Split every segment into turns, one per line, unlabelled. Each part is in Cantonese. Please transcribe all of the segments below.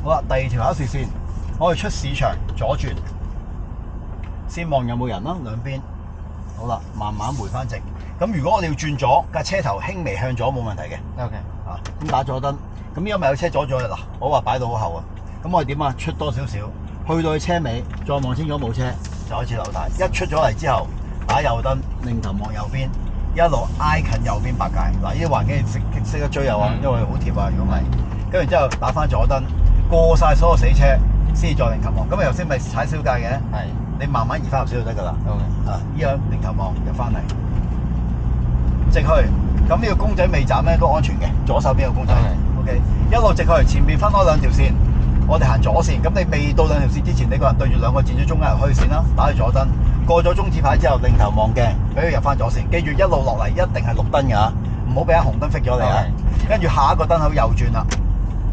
好啦，第二條考試線，我哋出市場左轉，先望有冇人啦，兩邊。好啦，慢慢回翻直。咁如果我哋要轉左，架車頭輕微向左冇問題嘅。
OK。
啊，咁打左燈，咁因為有車阻咗嗱，我話擺到好後啊。咁我哋點啊？出多少少，去到去車尾，再望清楚冇車，就開始留軚。一出咗嚟之後，打右燈，擰頭望右邊，一路挨近右邊白界。嗱，呢啲環境識得追右啊，因為好貼啊。如果唔係，跟住之後打翻左燈，過晒所有死車，先至再擰頭望。咁啊頭先咪踩小界嘅？
係。你
慢慢移翻入少就得㗎啦。
OK。
啊，依家擰頭望入翻嚟，直去。咁呢個公仔尾站咧都安全嘅，左手邊個公仔。OK。一路直去，前面分開兩條線，我哋行左線。咁你未到兩條線之前，你個人對住兩個箭嘴中間入去線啦，打去左燈。過咗中指牌之後，擰頭望鏡，俾佢入翻左線。記住一路落嚟一定係綠燈㗎，唔好俾紅燈熄咗你啊。跟住下一個燈口右轉啦，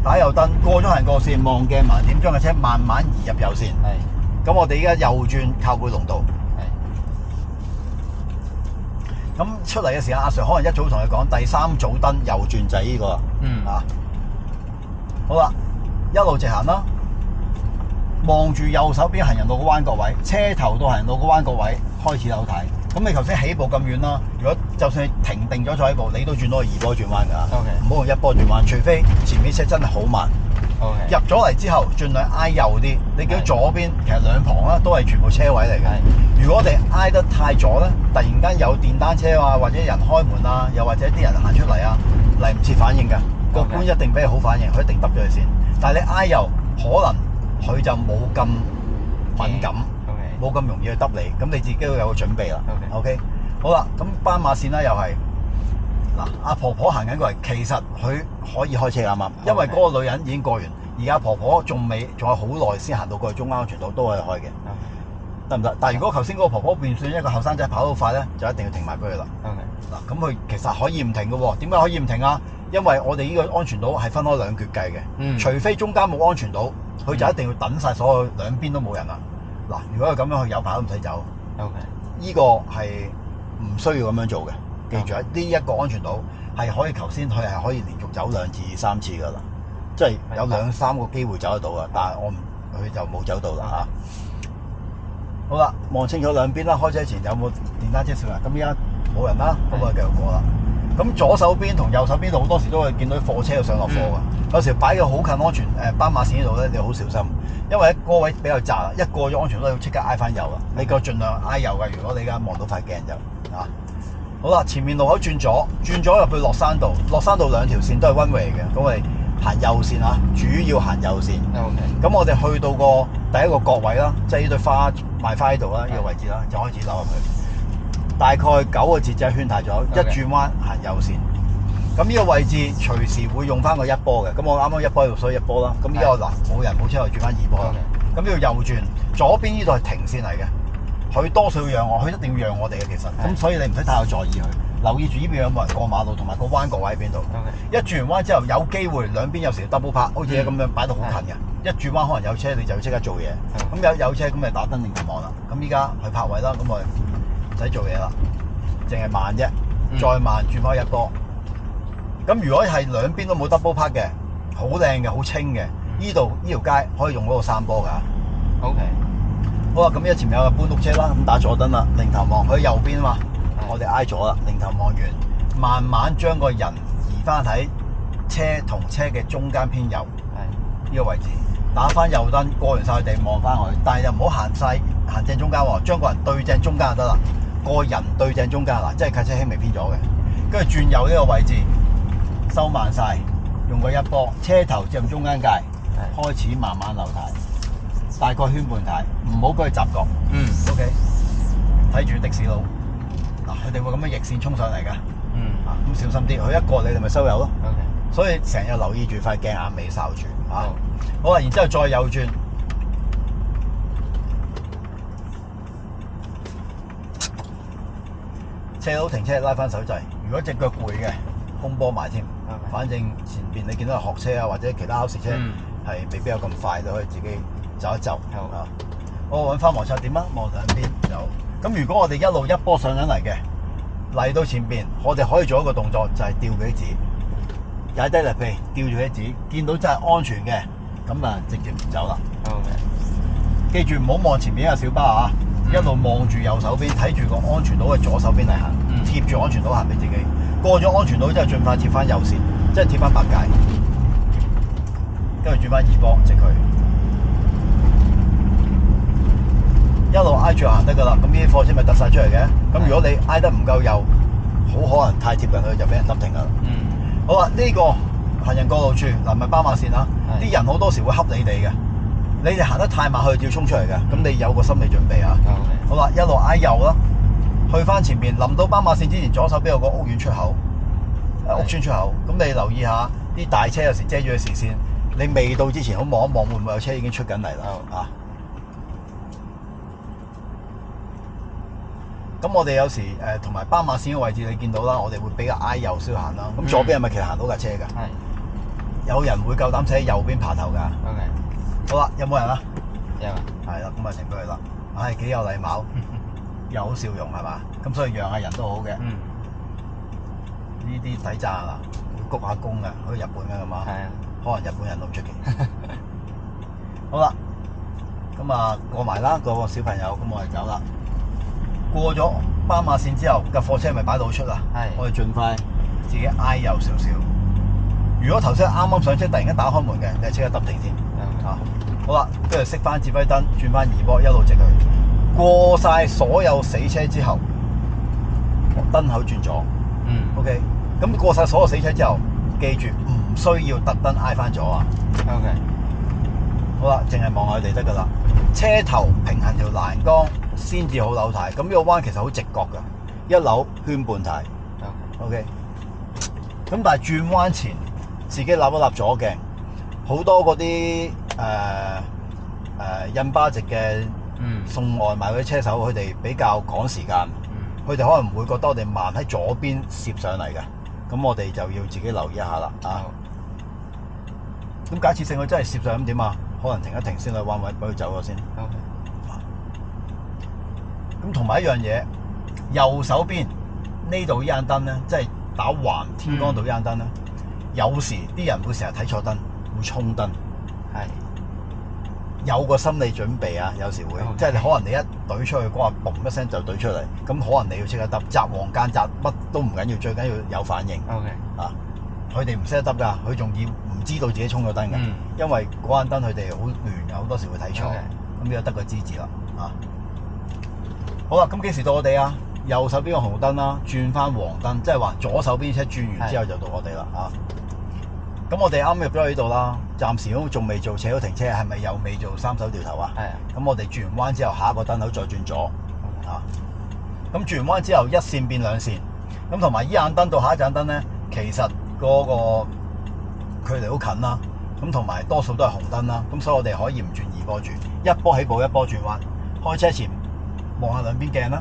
打右燈，過咗行過線，望鏡盲點，將個車慢慢移入右線。咁我哋依家右轉靠背龍道。咁出嚟嘅時間，阿 Sir 可能一早同你講，第三組燈右轉就係呢個。啊，好啦，一路直行啦，望住右手邊行人路個彎角位，車頭到行人路個彎角位開始扭軚。咁你頭先起步咁遠啦，如果就算你停定咗坐喺度，你都轉到2波轉彎㗎。唔好用1波轉彎，除非前面車真係好慢。入咗嚟之後，盡量挨右啲。你見到左邊其實兩旁啦，都係全部車位嚟嘅。如果我哋挨得太左咧，突然間有電單車啊，或者人開門啊，又或者啲人行出嚟啊，嚟唔切反應㗎。個官一定俾你好反應，佢一定揼咗佢先。但係你挨右，可能佢就冇咁敏感，冇咁容易去揼你。咁你自己都有個準備啦。OK， 好啦，咁斑馬線啦又係。嗱，阿婆婆行緊過嚟，其實佢可以開車啱啱，因為嗰個女人已經過完，而家婆婆仲有好耐先行到過去中間安全島，都可以開嘅，得唔得？但係如果頭先嗰個婆婆變算一個後生仔跑到快咧，就一定要停埋俾佢啦。嗱，咁佢其實可以唔停嘅喎，點解可以唔停啊？因為我哋呢個安全島係分開兩橛計嘅，除非中間冇安全島，佢就一定要等晒所有兩邊都冇人啦。嗱，如果佢咁樣，佢有排都唔使走。呢個係唔需要咁樣做嘅。記住啊！呢一個安全島係可以頭先佢係可以連續走2至3次㗎啦，即係有2、3個機會走得到啊！但係佢就冇走到啦嚇。好啦，望清楚兩邊啦，開車前有冇電單車小人？咁依家冇人啦，咁我繼續過啦。咁左手邊同右手邊度好多時都會見到啲貨車上落貨㗎。有時擺嘅好近安全斑馬線呢度咧，你好小心，因為嗰個位比較窄，一過咗安全島要即刻挨翻右啦。你夠盡量挨右㗎，如果你而家望到塊鏡就啊。好啦，前面路口轉左入去落山道，落山道兩條線都係one way嚟嘅，咁我哋行右線啊，主要行右線。咁我哋去到個第一個角位啦，即係呢對花賣花呢度啦，呢個位置啦，就開始扭入去。大概9個節仔圈大咗，一轉彎行右線。咁呢個位置隨時會用翻個1波嘅，咁我啱啱1波喺度，所以1波啦。咁呢個嗱冇人冇車，我轉翻2波啦。咁呢度右轉，左邊呢度係停線嚟嘅。佢多數要讓我，佢一定要讓我哋嘅其實，咁所以你唔使太過在意佢，留意住呢邊有冇人過馬路，同埋個彎角位喺邊度。一轉完彎之後，有機會兩邊有時 double park，好似咁樣擺到好近嘅。一轉彎可能有車，你就要即刻做嘢。咁有車咁咪打燈擰頭望啦。咁依家去泊位啦，咁我哋唔使做嘢啦，淨係慢啫，再慢轉翻1波。咁如果係兩邊都冇 double park 嘅，好靚嘅，好清嘅，呢條街可以用嗰個3波㗎。好啦，咁依家前面有個搬屋車啦，咁打左燈啦，擰頭望佢右邊啊嘛，我哋挨咗啦，擰頭望完，慢慢將個人移翻喺車同車嘅中間偏右，呢個位置，打翻右燈，過完晒地望翻佢，但係又唔好行正中間喎，將個人對正中間就得啦，個人對正中間嗱，即係架車輕微偏咗嘅，跟住轉右呢個位置，收慢晒，用個1波，車頭正中間界，開始慢慢扭軚。大概圈半軚，唔好俾佢閘角。OK。睇住的士佬，嗱，佢哋會咁樣逆線衝上嚟㗎。咁小心啲，佢一過你咪收油咯。所以成日留意住塊鏡眼尾睄住。好啦，然之後再右轉。斜路停車拉翻手掣，如果隻腳攰嘅，空波埋添。反正前邊你見到係學車啊，或者其他考試車係未必有咁快，你可以自己走一走。我揾翻望測點啊，望兩邊走。咁如果我哋一路1波上緊嚟嘅，嚟到前邊，我哋可以做一個動作，就係吊幾指，踩低力臂，吊住幾指，見到真係安全嘅，咁啊直接走啦。
OK。
記住唔好望前面有小巴啊！一路望住右手邊，睇住個安全島嘅左手邊嚟行，貼住安全島行俾自己。過咗安全島之後，盡快貼翻右線，即係貼翻白界，跟住轉翻二波直佢，一路挨住行得噶啦。咁呢啲貨車咪突晒出嚟嘅。咁如果你挨得唔夠右，好可能太貼近佢就俾人揼停噶啦。好啦，呢個行人過路處嗱，咪斑馬線啦，啲人好多時會恰你哋嘅。你哋行得太慢，佢就要衝出嚟嘅，咁你有個心理準備啊。好啦，一路挨右啦，去翻前面，臨到斑馬線之前，左手邊有個屋苑出口，屋村出口。咁你留意下，啲大車有時遮住個視線，你未到之前，好望一望，會唔會有車已經出緊嚟啦？啊！咁我哋有時同埋斑馬線嘅位置，你見到啦，我哋會比較挨右少行啦。咁左邊係咪其實行到架車㗎？有人會夠膽車喺右邊爬頭㗎。好啦，有冇人啊？
有。
係啦，咁啊停咗佢啦。唉，幾有禮貌，又好笑容係嘛？咁所以讓下人都好嘅。呢啲抵讚啊，會鞠下躬嘅，好似日本嘅咁啊。係啊。可能日本人都唔出奇。好啦，咁啊過埋啦，個小朋友，咁我哋走啦。過咗斑馬線之後，架貨車係咪擺到出啊？係。我哋盡快自己挨右少少。如果頭先啱啱上車，突然間打開門嘅，你係即刻揼停先。啊，好啦，跟住熄翻指揮燈，轉翻二波，一路直去。過晒所有死車之後，燈口轉左。OK。咁過晒所有死車之後，記住唔需要特登挨翻左啊。OK。好啦，淨係望下佢哋得噶啦。車頭平衡條欄杆先至好扭軚。咁呢個彎其實好直角噶，一扭圈半軚。OK。咁但係轉彎前，自己立一立左鏡。好多嗰啲印巴籍嘅送外賣嗰啲車手，佢哋比較趕時間，佢哋可能會覺得我哋慢喺左邊攝上嚟嘅，咁我哋就要自己留意一下啦。啊，咁假設性佢真係攝上咁點啊？可能停一停先去彎位，俾佢走咗先。咁同埋一樣嘢，右手邊呢度呢盞燈咧，即係打橫天光道呢盞燈咧，有時啲人會成日睇錯燈。會衝燈，係有個心理準備啊！有時會，即係你可能你一懟出去，嗰下嘣一聲就懟出嚟，咁可能你要即刻揼，擲黃間擲乜都唔緊要，最緊要有反應。啊，佢哋唔識得揼㗎，佢仲要唔知道自己衝咗燈㗎，因為嗰盞燈佢哋好亂，好多時會睇錯，咁呢個得個知字啦。啊，好啦，咁幾時到我哋啊？右手邊個紅燈啦，轉翻黃燈，即係話左手邊車轉完之後就到我哋啦。啊！咁我哋啱入咗去呢度啦，暫時都仲未做斜路停車，係咪又未做三手掉頭啊？係。咁我哋轉完彎之後，下一個燈口再轉左，啊。咁轉完彎之後，一線變兩線，咁同埋依盞燈到下一盞燈咧，其實嗰個距離好近啦。咁同埋多數都係紅燈啦，咁所以我哋可以唔轉二波轉，一波起步一波轉彎。開車前望下兩邊鏡啦。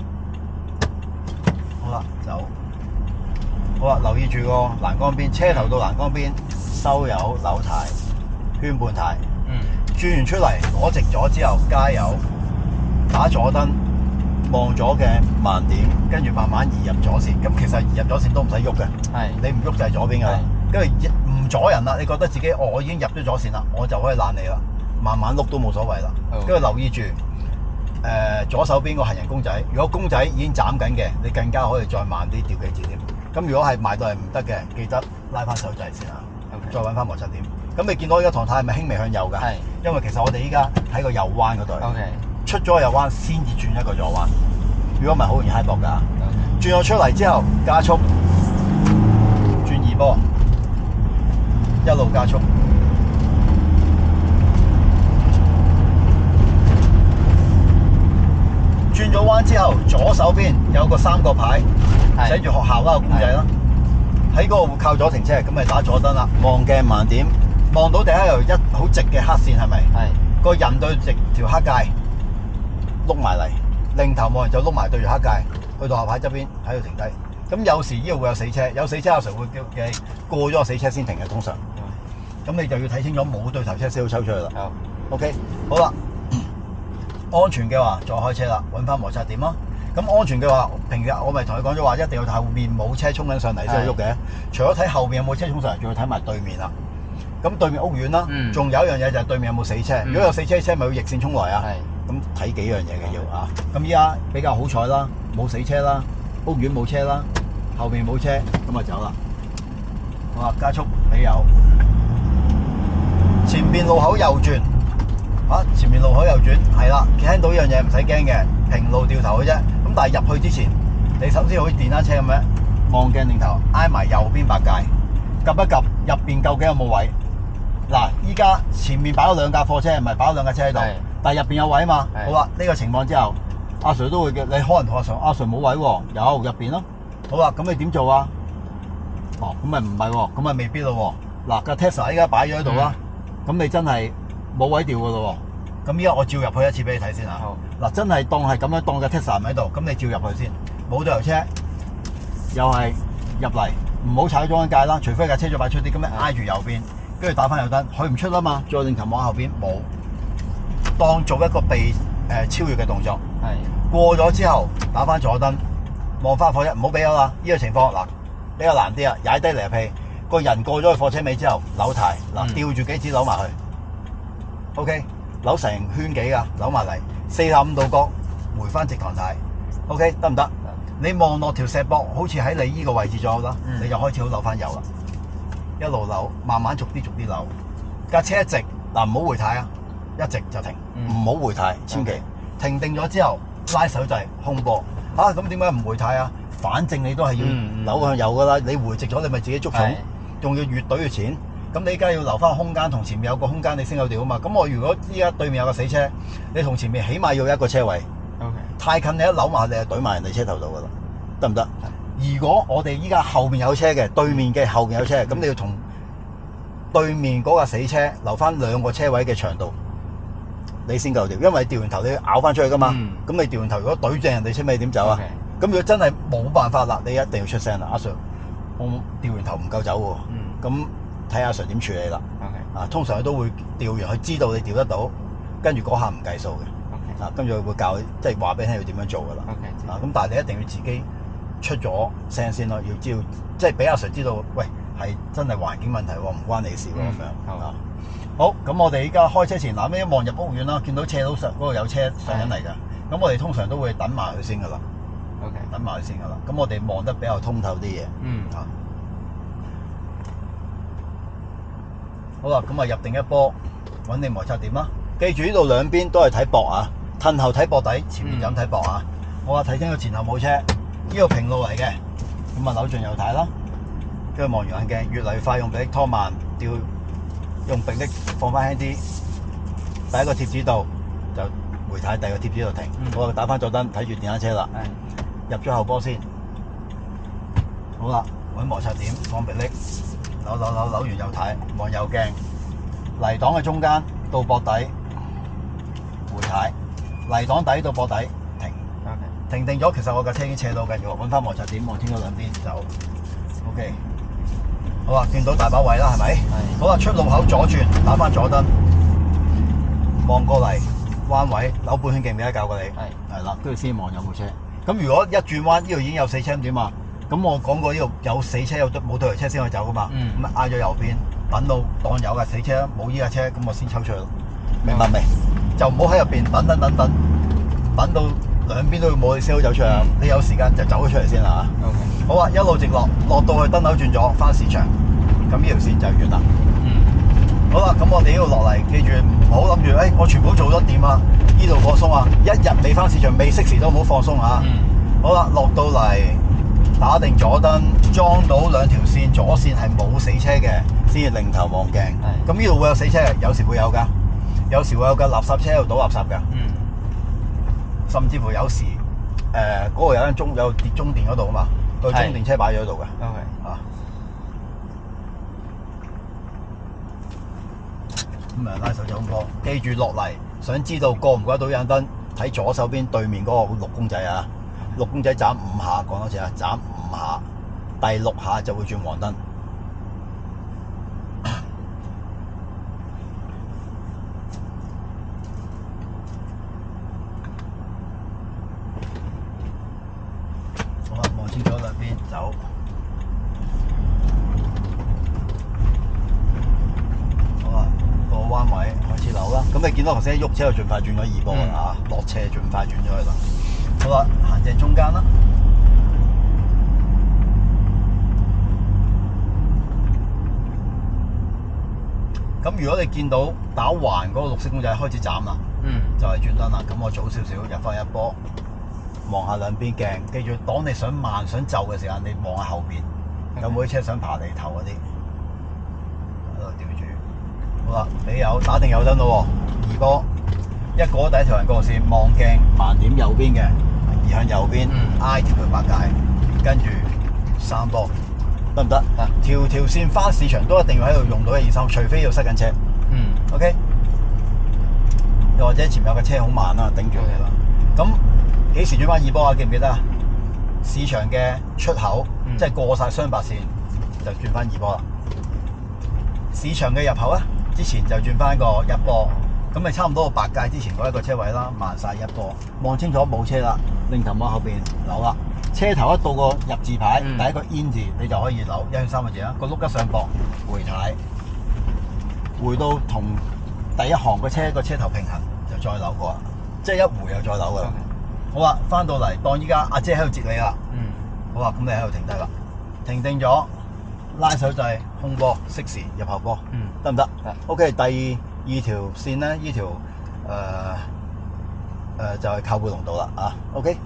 好啦，走。好啦，留意住個欄杆邊，車頭到欄杆邊。收油扭軚圈半軚，轉完出嚟攞直咗之後加油，打左燈望左鏡慢點，跟住慢慢移入左線。咁其實移入左線都唔使喐嘅，你唔喐就係左邊噶啦。跟住唔阻人啦，你覺得自己我已經入咗左線啦，我就可以攔你啦，慢慢碌都冇所謂啦。跟住留意住左手邊個行人公仔，如果公仔已經斬緊嘅，你更加可以再慢啲調幾字添。咁如果係賣到係唔得嘅，記得拉翻手掣先啊。再揾翻摩擦點。咁你見到依家唐太係咪輕微向右㗎？係。因為其實我哋依家喺個右彎嗰度。出咗右彎先至轉一個左彎。如果唔係好容易揩膊㗎。轉咗出嚟之後加速，轉二波，一路加速。轉咗彎之後，左手邊有個3個牌，寫住學校啦，個公仔啦。喺嗰個會靠左停車，咁咪打左燈啦。望鏡慢點，望到底下有一好直嘅黑線係咪？係。個人對直條黑界，碌埋嚟，擰頭望人就碌埋對住黑界，去到下牌側邊喺度停低。咁有時呢度會有死車，有死車有時會叫嘅過咗個死車先停嘅，通常。咁你就要睇清楚冇對頭車先好抽出去啦。好。OK， 好啦，安全嘅話再開車啦，揾翻摩擦點啦。咁安全嘅話，平日我咪同佢講咗話，一定要睇後面冇車衝緊上嚟先好喐嘅。除咗睇後面有冇車衝上嚟，仲要睇埋對面啦。咁對面屋苑啦，仲有一樣嘢就係對面有冇死車。如果有死車咪要逆線衝來啊。咁睇幾樣嘢嘅要啊。咁依家比較好彩啦，冇死車啦，屋苑冇車啦，後面冇車，咁啊走啦。好啊，加速俾油，前邊路口右轉。前面路口右轉，係啦，聽到呢樣嘢唔使驚嘅，平路掉頭嘅啫。咁但係入去之前，你首先好似電單車咁樣，望鏡定頭，挨埋右邊白界，及一及入邊究竟有冇位？嗱，依家前面擺咗兩架貨車，唔係擺咗兩架車喺度，但係入邊有位啊嘛。好啦，呢個情況之後，阿 Sir 都會嘅，你可能同阿 Sir，阿 Sir 冇位喎，有入邊咯。好啦，咁你點做啊？咁咪唔係喎，咁咪未必咯喎。嗱，架 Tesla 依家擺咗喺度啦，咁你真係冇位調噶咯喎。咁依家我照入去一次俾你睇先啊！嗱，真係當係咁樣當嘅 Tesla 唔喺度，咁你照入去先。冇對頭車，又係入嚟，唔好踩中間界啦。除非架車再擺出啲，咁樣挨住右邊，跟住打翻右燈，佢唔出啦嘛。再擰頭望後邊冇，當做一個被超越嘅動作。係過咗之後，打翻左燈，望翻貨車，唔好俾油啦。呢個情況嗱比較難啲啊，踩低離屁，個人過咗去貨車尾之後，扭軚嗱，吊住幾指扭埋去。OK。扭成圈幾噶，扭埋嚟45度角，回翻直堂軚 ，OK 得唔得？你望落條石壆，好似喺你依個位置左右啦，你就開始好扭翻油啦，一路扭，慢慢逐啲扭。架車一直嗱，唔好回軚啊，一直就停，唔好回軚，千祈停定咗之後拉手掣空波咁點解唔回軚啊？反正你都係要扭向右噶啦，你回直咗你咪自己捉重，仲要越懟越前。咁你而家要留翻個空間，同前面有個空間，你先有調啊嘛。咁我如果依家對面有個死車，你同前面起碼要一個車位。太近你一扭埋，你就懟埋人哋車頭度噶啦，得唔得？如果我哋依家後面有車嘅，對面嘅後面有車，咁你要同對面嗰架死車留翻2個車位嘅長度，你先夠調。因為調完頭你要咬翻出去噶嘛。咁你調完頭如果懟正人哋車尾點走啊？咁如果真係冇辦法啦，你一定要出聲啦，阿 Sir，我調完頭唔夠走喎。咁睇阿 Sir 點處理啦。通常佢都會調完，佢知道你調得到，跟住嗰下唔計數嘅。跟住佢會教，即係話俾你聽要點樣做噶啦。咁但係你一定要自己出咗聲先咯，要知道，即係俾阿 Sir 知道，喂，係真係環境問題喎，唔關你事喎咁樣。好，咁我哋依家開車前嗱，一望入屋苑啦，見到斜路上嗰度有車上緊嚟㗎。咁我哋通常都會等埋佢先噶啦。等埋佢先噶啦。咁我哋望得比較通透啲嘢。好啦，咁啊入定一波，揾你摩擦點啦。記住呢度兩邊都係睇膊啊，褪後睇膊底，前面就咁睇膊啊。我話睇清楚前後冇車，呢個平路嚟嘅，咁啊扭轉右軚啦，跟住望住眼鏡，越嚟越快，用臂力拖慢，用臂力放翻輕啲。第一個貼紙度就回軚，第二個貼紙度停。我打翻左燈，睇住電單車啦，入咗後波先。好啦，揾摩擦點，放臂力。扭完右軚，望右鏡，泥檔嘅中間到膊底，回軚，泥檔底到膊底，停。停定咗，其實我架車已經斜到緊要，揾翻摩擦點，望清楚兩邊就 OK。好啦，見到大把位啦，係咪？好啦，出路口左轉，打翻左燈，望過嚟，彎位扭半圈，記唔記得教過你？係啦，跟住先望有冇車。咁如果一轉彎呢度已經有死車咁點啊？咁我講過呢度有死車有冇對頭車先可以走噶嘛？咁挨咗右邊，等到當有架死車冇呢架車，咁我先抽出去咯。明白未？就唔好喺入邊等到兩邊都冇你先好走出去。你有時間就走咗出嚟先啦嚇。好啊，一路直落到去燈口轉咗翻市場，咁呢條線就完啦。好啦，咁我哋呢度落嚟，記住唔好諗住，我全部都做得掂啊！呢度放鬆啊，一日未翻市場未熄匙都唔好放鬆嚇。好啦，落到嚟。打定左燈，裝到2條線，左線係冇死車嘅，先至擰頭望鏡。咁呢度會有死車嘅，有時會有㗎，有時會有架垃圾車喺度倒垃圾㗎。甚至乎有時嗰度有間有跌中電嗰度啊嘛，個中電車擺咗喺度㗎。咁拉手就咁過，記住落嚟，想知道過唔過得到盞燈，睇左手邊對面嗰個綠公仔啊！綠公仔斬5下，講多次啊，斬5下，第6下就會轉黃燈。好啦，望清楚兩邊走。咁你見到頭先喐車就盡快轉咗二波啦嚇，落車盡快轉咗去啦。好啦，行正中間啦。咁如果你見到打橫嗰個綠色公仔開始斬啦，就係轉燈啦。咁我早少少入翻一波，望下兩邊鏡，記住當你想慢想就嘅時間，你望下後邊有冇啲車想爬你頭嗰啲，喺度吊住。好啦，你有打定有燈咯喎，二波一個第一條人過線，望鏡盲點右邊嘅，移向右邊，挨條佢白界，跟住三波。得唔得？條線翻市場都一定要喺度用到123，除非要塞緊車。OK。又或者前面有架車好慢啦，頂住你啦。咁幾時轉翻二波啊？記唔記得啊？市場嘅出口，即係過晒雙白線就轉翻二波啦。市場嘅入口咧，之前就轉翻個一波。咁咪差唔多白界之前嗰一個車位啦，慢晒一波。望清楚冇車啦，擰頭望後邊扭啦。車頭一到個入字牌，第一個 in 字，你就可以扭1圈3個字啦。個轆一上磅，回軚，回到同第一行個車頭平衡，就再扭過啦。即係一回又再扭噶啦。好啦，翻到嚟當依家阿姐喺度截你啦。好啦，咁你喺度停低啦，停定咗，拉手掣空波，熄匙入後波，得唔得？OK， 第二條線咧，呢條就係靠背龍道啦啊。OK。